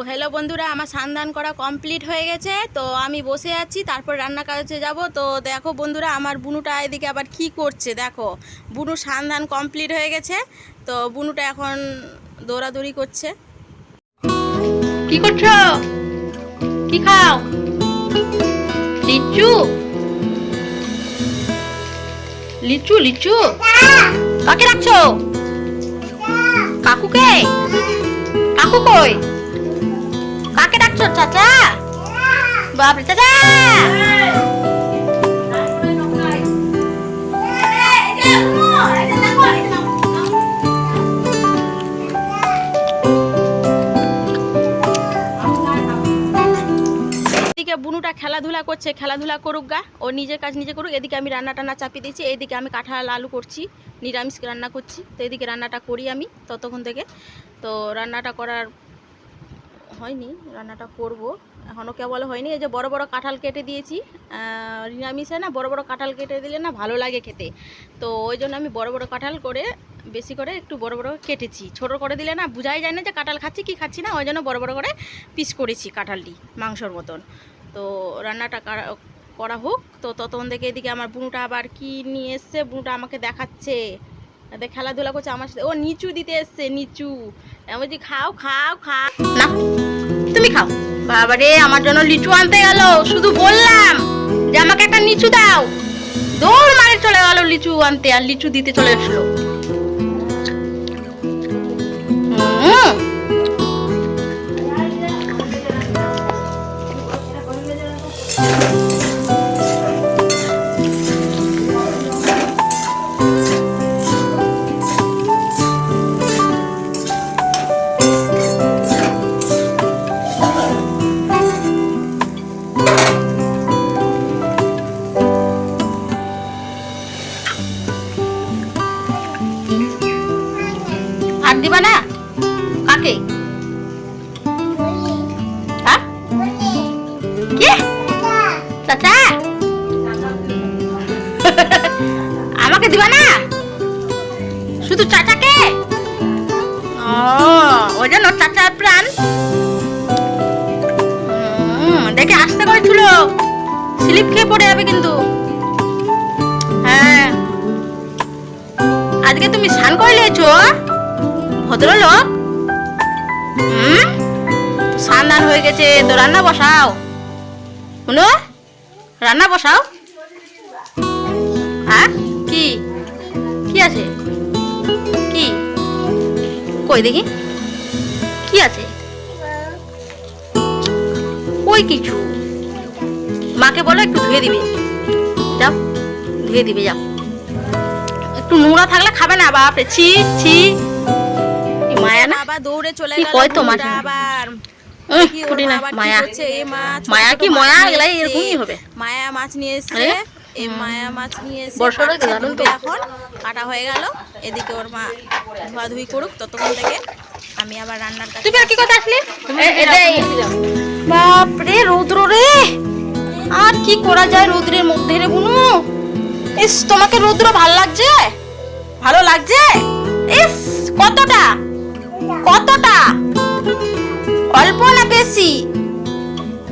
Hello বন্ধুরা, আমার স্নান করা কমপ্লিট হয়ে গেছে। তো আমি বসে আছি, তারপর রান্না কাজে যাব। তো দেখো বন্ধুরা, আমার বুনুটা এদিকে আবার কি করছে। দেখো, বুনু স্নান কমপ্লিট হয়ে গেছে। তো বুনুটা এখন দৌড়াদৌড়ি করছে। কি করছো? কি খাও? লিচু লিচু লিচু কাকে রাখছো? কাকুকে? কাকু কই? কাকে ডাকছো? চাচা? বাপরে চাচা! এদিকে বুনুটা খেলাধুলা করছে, খেলাধুলা করুক গা, ও নিজের কাজ নিজে করুক। এদিকে আমি রান্না টান্না চাপিয়ে দিয়েছি। এইদিকে আমি কাঁঠাল আলু করছি, নিরামিষ রান্না করছি। তো এদিকে রান্নাটা করি আমি ততক্ষণ থেকে। তো রান্নাটা করার হয়নি, রান্নাটা করব এখনও, কেবল হয়নি। এই যে বড় বড় কাঁঠাল কেটে দিয়েছি, নিরামিষে না বড় বড় কাঁঠাল কেটে দিলে না ভালো লাগে খেতে। তো ওই জন্য আমি বড় বড় কাঁঠাল করে বেশি করে একটু বড় বড় কেটেছি। ছোটো করে দিলে না বোঝাই যায় না যে কাঁঠাল খাচ্ছি কি খাচ্ছি না, ওই জন্য বড় বড় করে পিস করেছি কাঁঠালটি মাংসর মতন। তো রান্নাটা করা হোক। তো ততক্ষণ থেকে এদিকে আমার বুনুটা আবার কি নিয়ে এসছে, বুনুটা আমাকে দেখাচ্ছে, খেলাধুলা করছে আমার সাথে। ও নিচু দিতে এসছে, নিচু। আমি বলছি খাও খাও খাও না, তুমি খাও। বাবারে, আমার জন্য লিচু আনতে গেল। শুধু বললাম যে আমাকে একটা লিচু দাও, দৌড় মারে চলে গেল লিচু আনতে, আর লিচু দিতে চলে আসলো। আর দিবা না? কাকে? কে? চাচা? আমাকে দিবা না? শুধু চাচাকে? ওই জন্য চাচার প্রাণ। দেখে আসতে করে চুলো, স্লিপ খেয়ে পড়ে যাবে কিন্তু। হ্যাঁ, আজকে তুমি স্নান করে নিয়েছো ভদ্রলোক? স্নান হয়ে গেছে তো রান্না বসাও। শুনো, রান্না বসাও। হ্যাঁ, কি কি আছে? কি কই দেখি, কি আছে? কই কিছু? মাকে বলো একটু ধুয়ে দিবে, যাও ধুয়ে দিবে, যাও। একটু নোংরা থাকলে খাবে না। বাপরে, ছি ছি। মায়া না, আবার দৌড়ে চলে গেল। কই তোমার আবার মায়া কি ময়া এগুলাই এরকমই হবে। মায়া মাছ নিয়ে এসছে, এই মায়া মাছ নিয়ে এসে এখন কাটা হয়ে গেল। এদিকে ওর মা ধোয়াধুয়ি করুক, ততক্ষণ থেকে আমি আবার রান্নার কাজ। তুমি আর কি কথা আসলে? বাপরে রৌদ্র রে, আর কি করা যায় রৌদ্রের মধ্যে রে বুনু? ইস, তোমাকে রৌদ্র ভালো লাগছে? ভালো লাগছে? ইস, কতটা কতটা? অল্প না বেশি?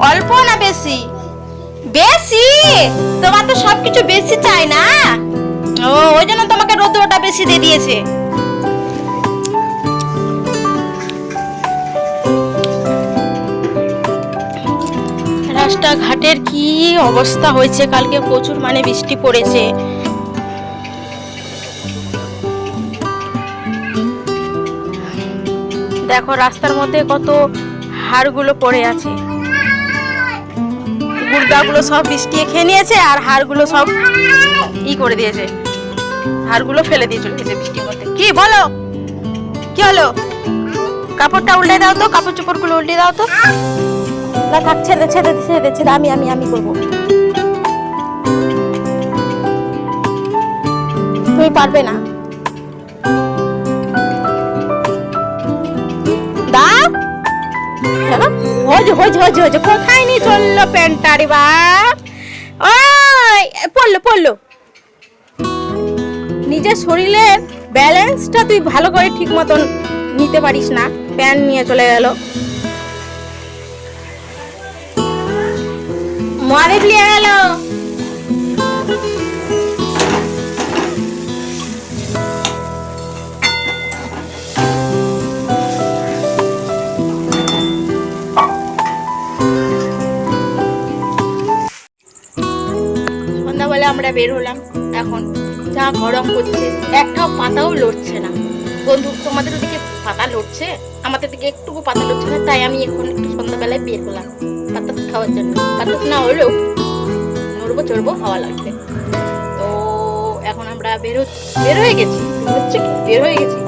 অল্প না বেশি? বেশি? তোমার তো সবকিছু বেশি চাই না, ওই জন্য তোমাকে রৌদ্রটা বেশি দিয়ে দিয়েছে। রাস্তাঘাটের কি অবস্থা হয়েছে, কালকে প্রচুর মানে বৃষ্টি পড়েছে। দেখো রাস্তার মধ্যে কত হাড়গুলো পড়ে আছে, গুড়গাগুলো সব বৃষ্টি খেয়ে নিয়েছে, আর হাড়গুলো সব করে দিয়েছে, হাড়গুলো ফেলে দিয়ে চলে গেছে বৃষ্টির মধ্যে। কি বলো, কি হলো? কাপড়টা উল্টে দাও তো, কাপড় চোপড়গুলো উল্টে দাও তো। না থাক, ছেড়ে ছেড়ে ছেড়ে ছেড়ে, আমি আমি আমি করবো। তুমি পারবে না। কোথায় নিয়ে চললো প্যান্টটা রে বাপ? পড়লো পড়লো। নিজের শরীরের ব্যালেন্সটা তুই ভালো করে ঠিক মতন নিতে পারিস না, প্যান্ট নিয়ে চলে গেল। মহাদেব লিয়ে গেল। সন্ধ্যাবেলা আমরা বের হলাম, এখন যা গরম করছে, একটাও পাতাও লড়ছে না। বন্ধু, তোমাদের ওদিকে পাতা লড়ছে? আমাদের দিকে একটুকু পাতা লড়ছে না, তাই আমি এখন একটু সন্ধ্যাবেলায় বের হলাম বাতাস খাওয়ার জন্য। বাতাস না হলেও নড়বো চড়বো, হাওয়া লাগবে। তো এখন আমরা বের হয়ে গেছি, বের হয়ে গেছি।